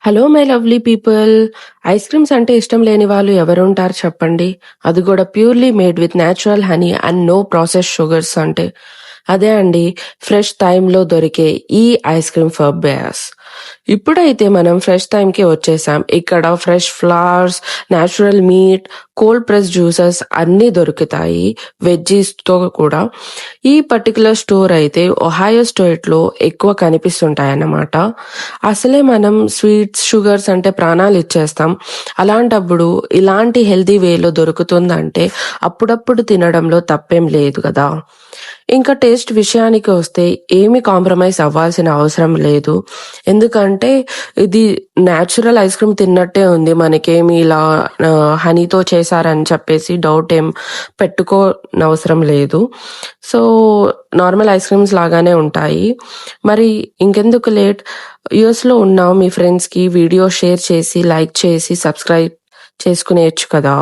Hello my lovely people. Ice creams అంటే ఇష్టం లేని వాళ్ళు ఎవరుంటారు చెప్పండి? అది కూడా purely made with natural honey and no process sugars అంటే అదే అండి, ఫ్రెష్ టైంలో దొరికే ఈ ఐస్ క్రీమ్ ఫర్ బేర్స్. ఇప్పుడైతే మనం ఫ్రెష్ టైంకి వచ్చేసాం. ఇక్కడ fresh flowers, natural meet, cold press juices అన్నీ దొరుకుతాయి, వెజ్జీస్తో కూడా. ఈ పర్టికులర్ స్టోర్ అయితే ఒహాయో స్టేట్లో ఎక్కువ కనిపిస్తుంటాయి అన్నమాట. అసలే మనం స్వీట్స్, షుగర్స్ అంటే ప్రాణాలు ఇచ్చేస్తాం. అలాంటప్పుడు ఇలాంటి హెల్తీ వేలో దొరుకుతుందంటే అప్పుడప్పుడు తినడంలో తప్పేం లేదు కదా. ఇంకా టేస్ట్ విషయానికి వస్తే ఏమి కాంప్రమైజ్ అవ్వాల్సిన అవసరం లేదు. ఎందుకంటే ఇది న్యాచురల్ ఐస్ క్రీమ్ తిన్నట్టే ఉంది. మనకేమి ఇలా హనీతో చేశారని చెప్పేసి డౌట్ ఏం పెట్టుకోనవసరం లేదు. సో నార్మల్ ఐస్ క్రీమ్స్ లాగానే ఉంటాయి. మరి ఇంకెందుకు లేట్, యూఎస్లో ఉన్న మీ ఫ్రెండ్స్కి వీడియో షేర్ చేసి, లైక్ చేసి, సబ్స్క్రైబ్ చేసుకునేయచ్చు కదా.